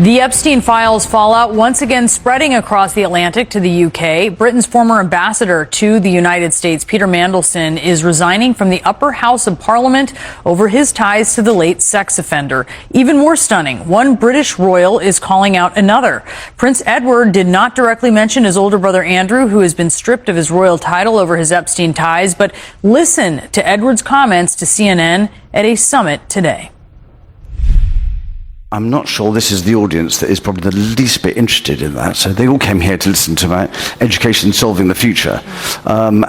The Epstein files fallout once again spreading across the Atlantic to the UK. Britain's former ambassador to the United States, Peter Mandelson, is resigning from the upper house of Parliament over his ties to the late sex offender. Even more stunning, one British royal is calling out another. Prince Edward did not directly mention his older brother Andrew, who has been stripped of his royal title over his Epstein ties, but listen to Edward's comments to CNN at a summit today. I'm not sure this is the audience that is probably the least bit interested in that. So they all came here to listen to my education solving the future. But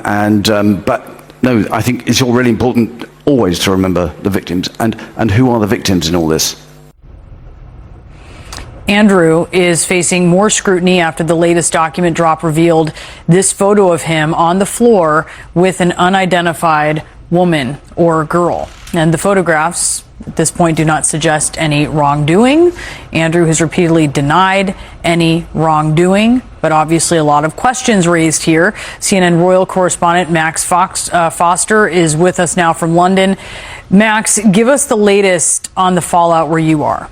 no, I think it's all really important always to remember the victims and who are the victims in all this. Andrew is facing more scrutiny after the latest document drop revealed this photo of him on the floor with an unidentified woman or girl. And the photographs at this point do not suggest any wrongdoing. Andrew has repeatedly denied any wrongdoing, but obviously a lot of questions raised here. CNN royal correspondent Max Foster is with us now from London. Max, give us the latest on the fallout where you are.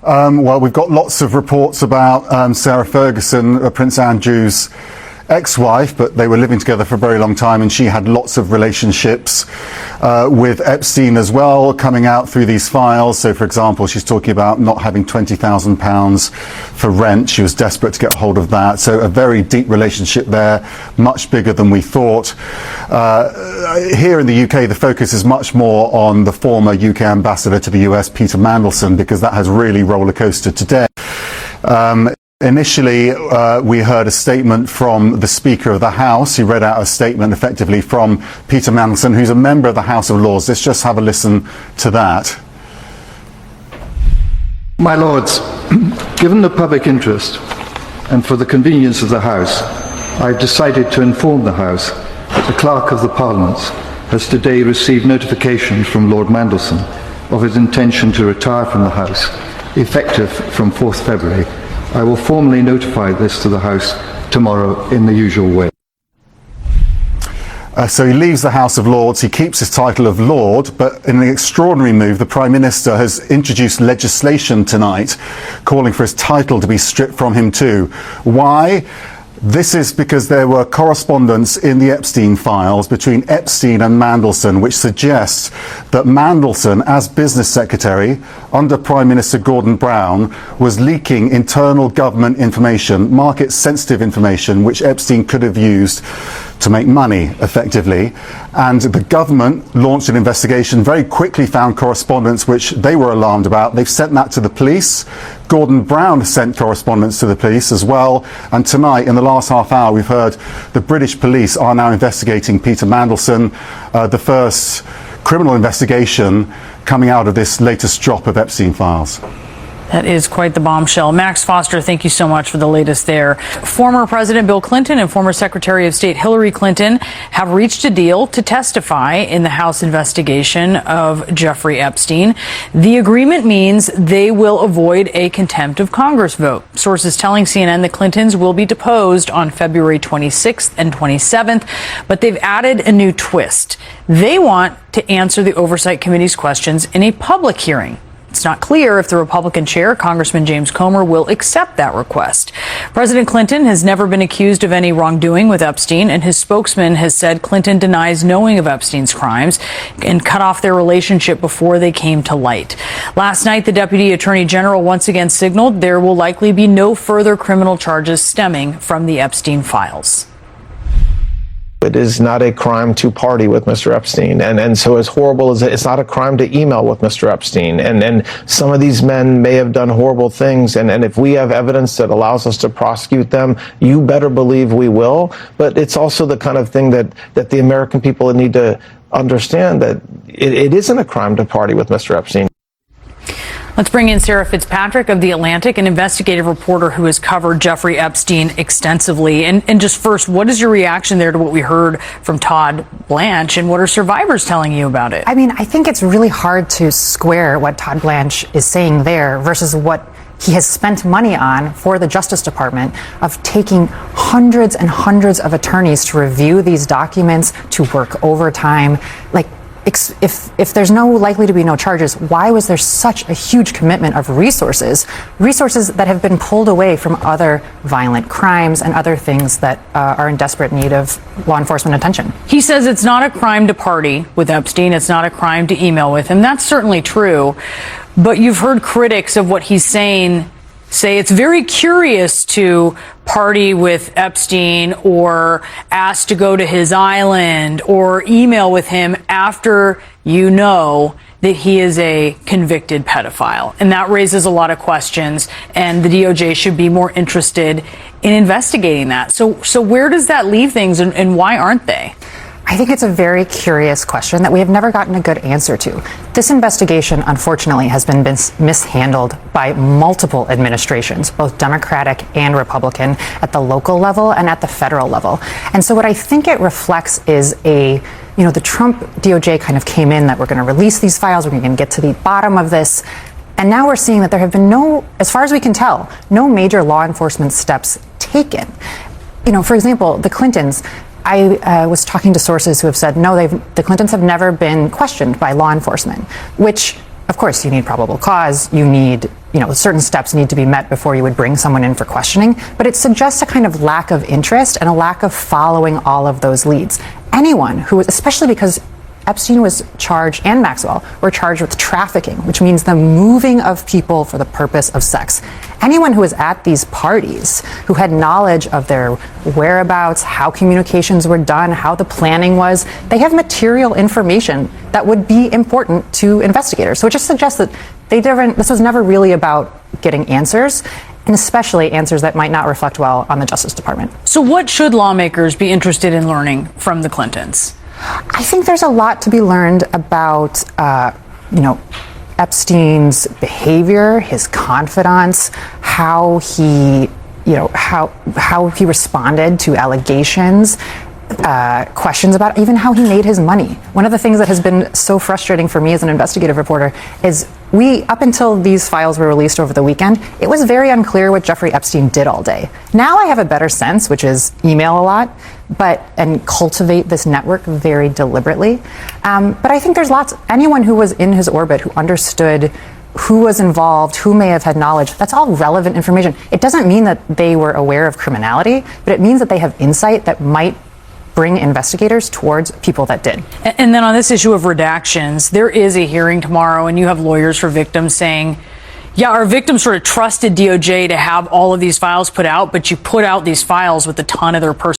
Well, we've got lots of reports about Sarah Ferguson, Prince Andrew's ex-wife, but they were living together for a very long time, and she had lots of relationships with Epstein as well, coming out through these files. So, for example, she's talking about not having £20,000 for rent. She was desperate to get hold of that. So a very deep relationship there, much bigger than we thought. Here in the UK, the focus is much more on the former UK ambassador to the US, Peter Mandelson, because that has really roller coasted today. Initially, we heard a statement from the Speaker of the House. He read out a statement effectively from Peter Mandelson, who's a member of the House of Lords. Let's just have a listen to that. My Lords, given the public interest and for the convenience of the House, I've decided to inform the House that the Clerk of the Parliament has today received notification from Lord Mandelson of his intention to retire from the House, effective from 4th February. I will formally notify this to the House tomorrow in the usual way. So he leaves the House of Lords, he keeps his title of Lord, but in an extraordinary move, the Prime Minister has introduced legislation tonight calling for his title to be stripped from him too. Why? This is because there were correspondence in the Epstein files between Epstein and Mandelson, which suggests that Mandelson, as business secretary under Prime Minister Gordon Brown, was leaking internal government information, market-sensitive information, which Epstein could have used to make money, effectively. And the government launched an investigation, very quickly found correspondence which they were alarmed about. They've sent that to the police. Gordon Brown sent correspondence to the police as well. And tonight, in the last half hour, we've heard the British police are now investigating Peter Mandelson, the first criminal investigation coming out of this latest drop of Epstein files. That is quite the bombshell. Max Foster, thank you so much for the latest there. Former President Bill Clinton and former Secretary of State Hillary Clinton have reached a deal to testify in the House investigation of Jeffrey Epstein. The agreement means they will avoid a contempt of Congress vote. Sources telling CNN the Clintons will be deposed on February 26th and 27th, but they've added a new twist. They want to answer the Oversight Committee's questions in a public hearing. It's not clear if the Republican chair, Congressman James Comer, will accept that request. President Clinton has never been accused of any wrongdoing with Epstein, and his spokesman has said Clinton denies knowing of Epstein's crimes and cut off their relationship before they came to light. Last night, the Deputy Attorney General once again signaled there will likely be no further criminal charges stemming from the Epstein files. It is not a crime to party with Mr. Epstein. And so as horrible as it's not a crime to email with Mr. Epstein. And some of these men may have done horrible things. And if we have evidence that allows us to prosecute them, you better believe we will. But it's also the kind of thing that the American people need to understand, that it isn't a crime to party with Mr. Epstein. Let's bring in Sarah Fitzpatrick of The Atlantic, an investigative reporter who has covered Jeffrey Epstein extensively. And just first, what is your reaction there to what we heard from Todd Blanche, and what are survivors telling you about it? I mean, I think it's really hard to square what Todd Blanche is saying there versus what he has spent money on for the Justice Department, of taking hundreds and hundreds of attorneys to review these documents, to work overtime. Like, if there's likely to be no charges, why was there such a huge commitment of resources that have been pulled away from other violent crimes and other things that are in desperate need of law enforcement attention? He says it's not a crime to party with Epstein. It's not a crime to email with him. That's certainly true. But you've heard critics of what he's saying say it's very curious to party with Epstein or ask to go to his island or email with him after you know that he is a convicted pedophile. And that raises a lot of questions, and the DOJ should be more interested in investigating that. So where does that leave things, and why aren't they? I think it's a very curious question that we have never gotten a good answer to. This investigation, unfortunately, has been mishandled by multiple administrations, both Democratic and Republican, at the local level and at the federal level. And so what I think it reflects is the Trump DOJ kind of came in that we're going to release these files, we're going to get to the bottom of this. And now we're seeing that there have been as far as we can tell, no major law enforcement steps taken. For example, the Clintons, I was talking to sources who have said, no, the Clintons have never been questioned by law enforcement, which, of course, you need probable cause. You need, certain steps need to be met before you would bring someone in for questioning. But it suggests a kind of lack of interest and a lack of following all of those leads. Anyone who was, especially because Epstein was charged, and Maxwell were charged with trafficking, which means the moving of people for the purpose of sex. Anyone who was at these parties, who had knowledge of their whereabouts, how communications were done, how the planning was, they have material information that would be important to investigators. So it just suggests that this was never really about getting answers, and especially answers that might not reflect well on the Justice Department. So what should lawmakers be interested in learning from the Clintons? I think there's a lot to be learned about, Epstein's behavior, his confidants, how he responded to allegations, questions about even how he made his money. One of the things that has been so frustrating for me as an investigative reporter is up until these files were released over the weekend, it was very unclear what Jeffrey Epstein did all day. Now I have a better sense, which is email a lot, and cultivate this network very deliberately. But I think there's anyone who was in his orbit, who understood who was involved, who may have had knowledge, that's all relevant information. It doesn't mean that they were aware of criminality, but it means that they have insight that might bring investigators towards people that did. And then on this issue of redactions, there is a hearing tomorrow, and you have lawyers for victims saying, yeah, our victims sort of trusted DOJ to have all of these files put out, but you put out these files with a ton of their personal